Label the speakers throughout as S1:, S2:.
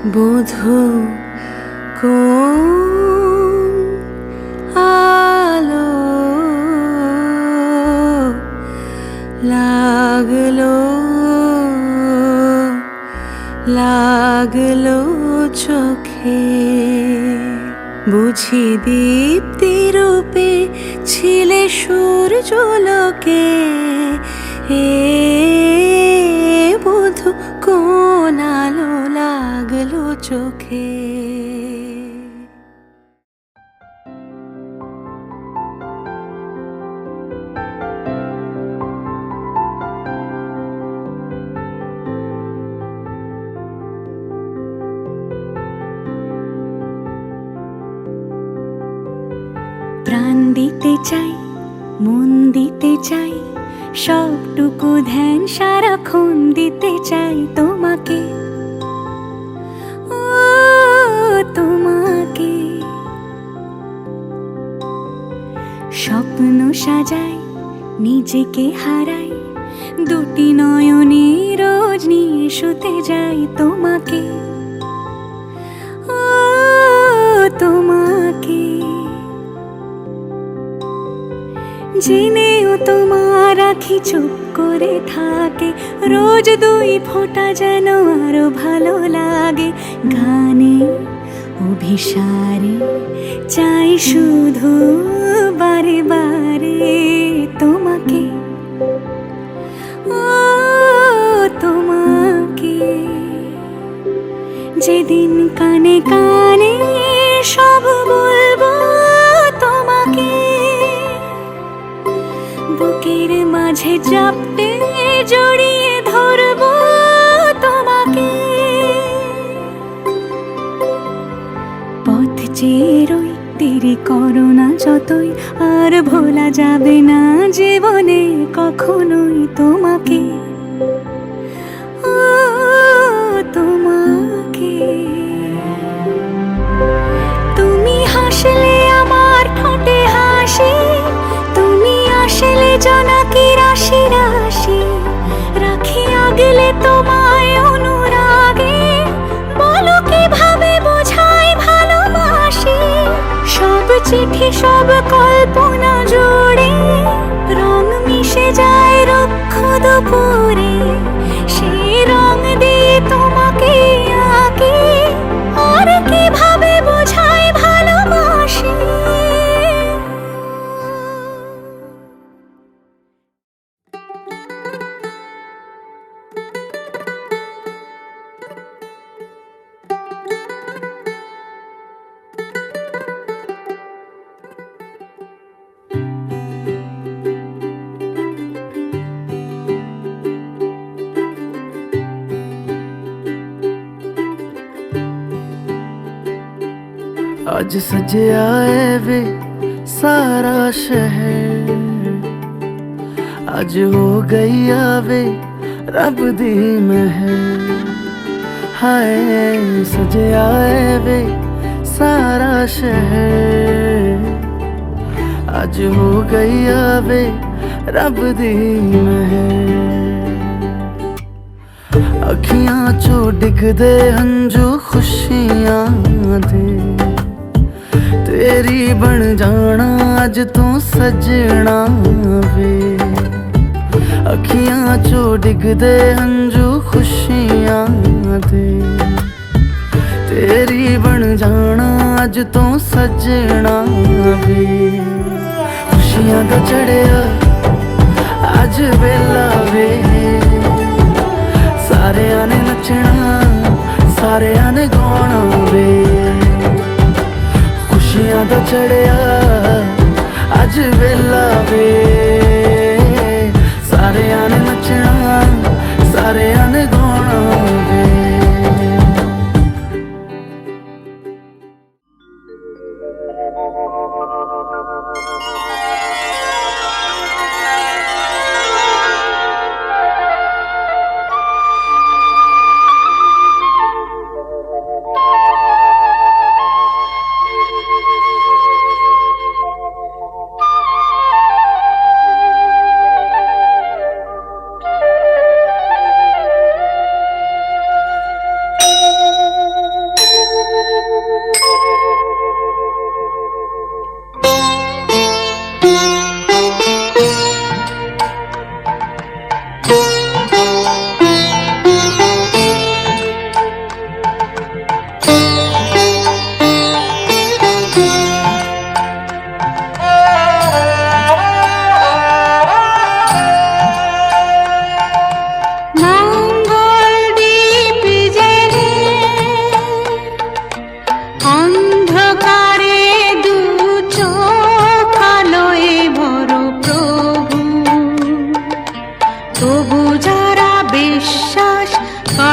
S1: বধূ কোন আলো লাগলো লাগলো চোখে, বুঝি দীপ্তি রূপে ছিলে সূর্যলোকে। এ বধূ কোন আলো লাগলো চোখে। প্রাণ দিতে চাই, মন দিতে চাই, সবটুকু ধ্যান সারাক্ষণ দিতে চাই তোমাকে, ও তোমাকে। স্বপ্ন সাজাই, নিজেকে হারাই, দুটি নয়নে রোজ নিয়ে শুতে যাই তোমাকে, ও তোমাকে। জেনেও তোমার আখি চুপ করে থাকে, রোজ দুই ফোঁটা যেন আরো ভালো লাগে। গানে অভিসারে চাই শুধু বারে বারে তোমাকে, ও তোমাকে। যেদিন কানে কানে সব বলবো তোমাকে, বুকের মাঝে চাপতে জড়িয়ে ধরবো তোমাকে। পথ চেয়ে রই, দেরি করো না যতই, আর ভোলা যাবে না জীবনে কখনোই তোমাকে, ও তোমাকে। তুমি হাসলে আমার ঠোঁটে হাসি, তুমি আসলে জোনাকি রাশি রাশি, রাখি আগলে তোমায় অনুরাগে, বলো কিভাবে বোঝাই ভালোবাসি। সব চিঠি সব কল্পনা জুড়ে রং মিশে যায় রুক্ষ দুপুরে, সেই রং দিয়ে তোমাকে আঁকি, আর কিভাবে বোঝাই ভালোবাসি।
S2: आज सजया है वे सारा शहर, आज हो गई आवे रब दी महर। हाय सजया है वे सारा शहर, आज हो गई आवे रब दी महर। अखियां चो डिगदे हंजू खुशियां दे, तेरी बन जाना अज तू सजना वे। अखियां चो डिगदे हंजू खुशियां दे, तेरी बन जाना अज तू सजना वे। खुशियां दा चढ़िया अज वेला वे, सारेयां ने नचना सारेयां ने गाना वे। खुशियां दा चढ़िया अज वेला वे, सारेयां ने नचना सारेयां ने गाना वे।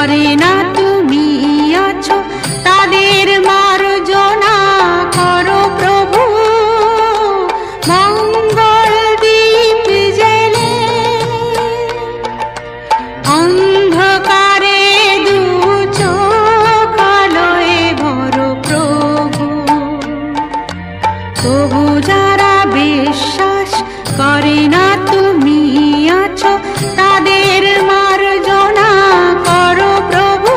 S1: করে না তুমি আছো তাদের মার্জনা করো প্রভু মঙ্গল দীপ জেলে অন্ধকারে দু চোখ আলোয় ভরো প্রভু তবু যারা বিশ্বাস করে না তুমি আছো তাদের মার্জনা করো প্রভু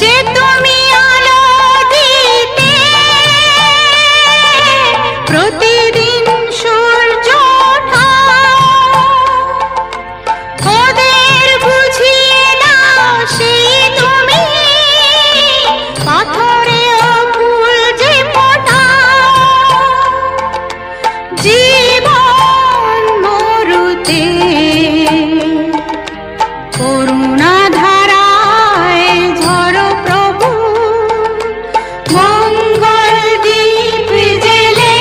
S1: যে তুমি আলো দিতে প্রতিদিন সূর্য ওঠাও ওদের বুঝিয়ে দাও সেই তুমি পাথরেও ফুল যে ফোটাও জীবন মরুতে করুণা ধারায় ঝরো প্রভু মঙ্গল দীপ জেলে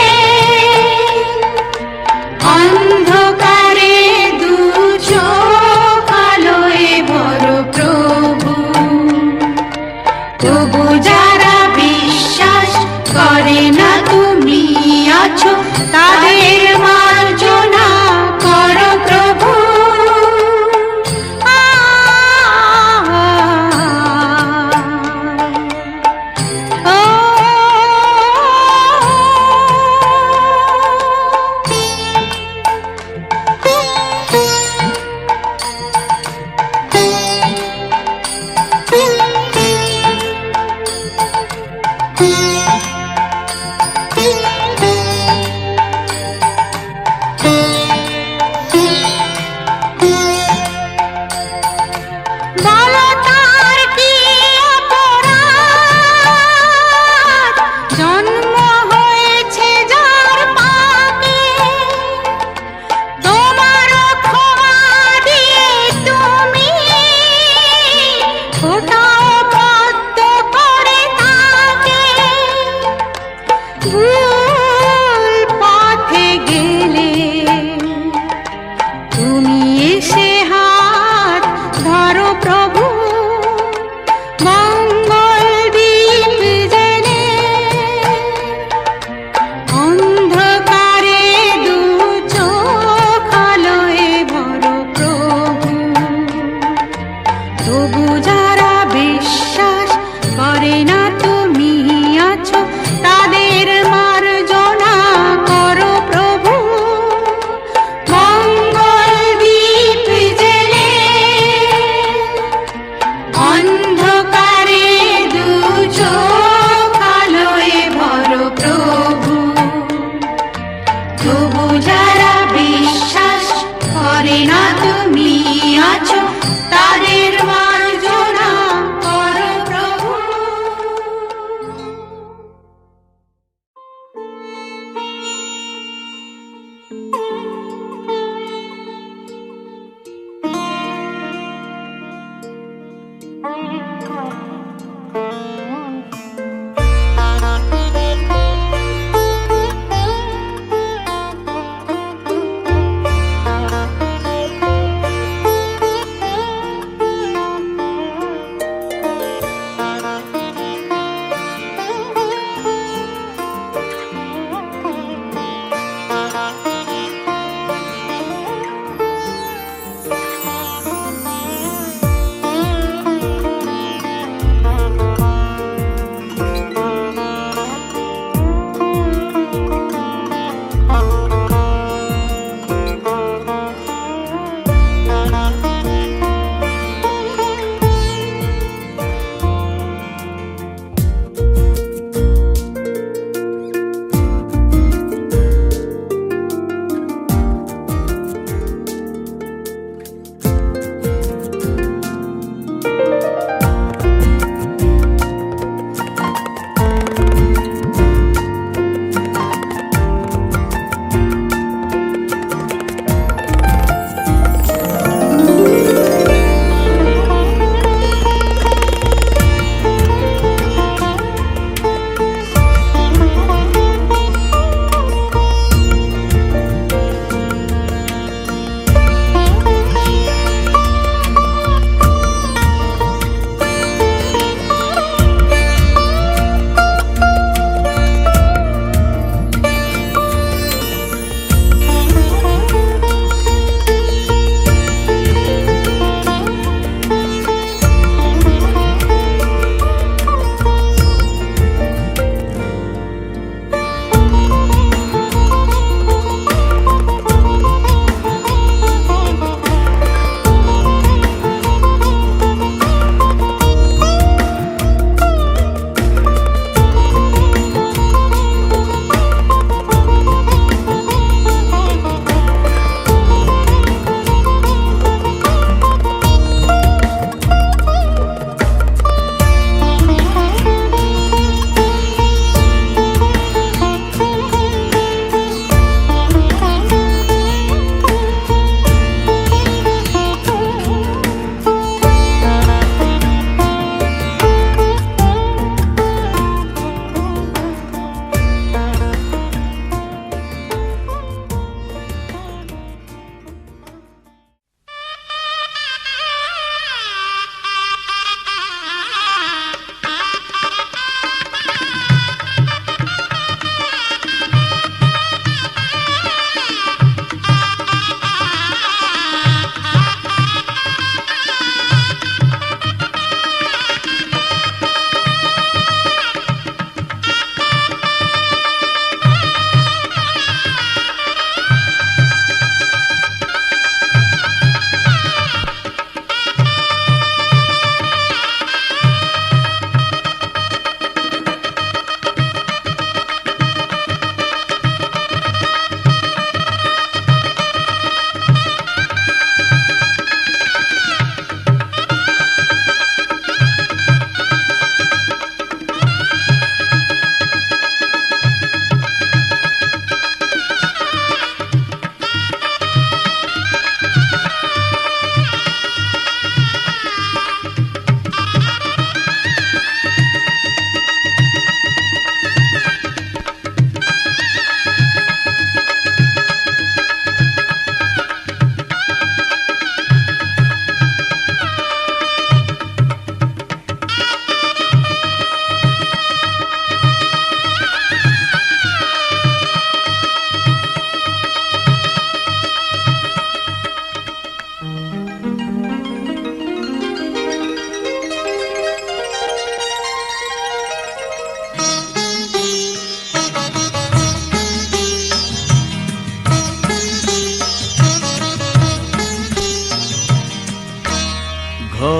S1: অন্ধকারে দু চোখ আলোয় ভরো প্রভু তবু যারা বিশ্বাস করে না তুমি আছো তাদের মার্জনা করো প্রভু বলো তার কি অপরাধ জন্ম হয়েছে যার পাপে তোমার ক্ষমা দিয়ে তুমি ফোটাও পদ্ম করে তাকে ভুল পথে গেলে তুমি এসে হাত ধরো প্রভু মঙ্গল দীপ জেলে অন্ধকারে দু চোখ আলোয় ভরো প্রভু তবু যারা বিশ্বাস করে না তুমি আছো তাদের মার্জনা করো প্রভু মঙ্গল দীপ জেলে অন্ধকারে দু চোখ আলোয় ভরো প্রভু তবু যারা বিশ্বাস করে না তুমি আছো তাদের মার্জনা করো প্রভু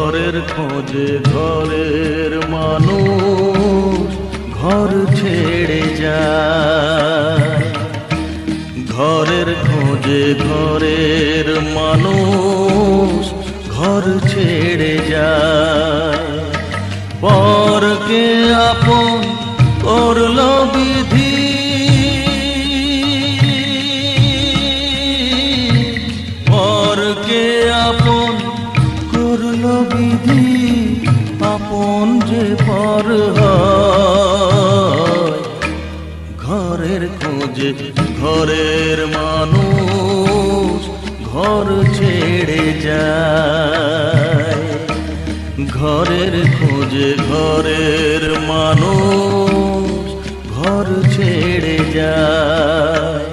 S3: ঘরের খোঁজে ঘরের মানুষ ঘর ছেড়ে যায়, ঘরের খোঁজে ঘরের মানুষ ঘর ছেড়ে যায়। পরকে আপন করলো বিধি, পরকে আপন করলো বিধি, আপন যে পর হয়। ঘরের খোঁজে ঘরের মানুষ ঘর ছেড়ে যায়, ঘরের খোঁজে ঘরের মানুষ ঘর ছেড়ে যায়।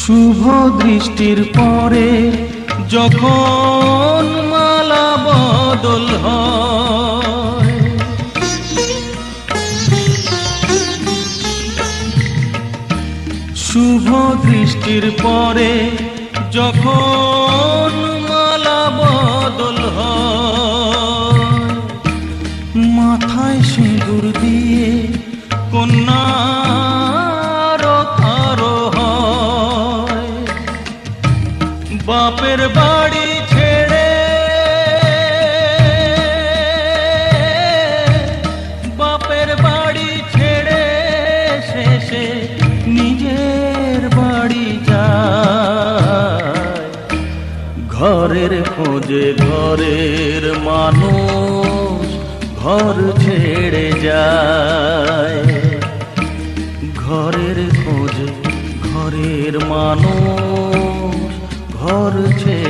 S3: শুভ দৃষ্টির পরে যখন মালা বদল হয়, শুভ দৃষ্টির পরে যখন মালা বদল হয়, মাথায় সিঁদুর দিয়ে কন্যা বাপের বাড়ি ছেড়ে, বাপের বাড়ি ছেড়ে শেষে নিজের বাড়ি যায়। ঘরের খোঁজে ঘরের মানুষ ঘর ছেড়ে যায়, ঘরের খোঁজে ঘরের মানুষ ঘর ছেড়ে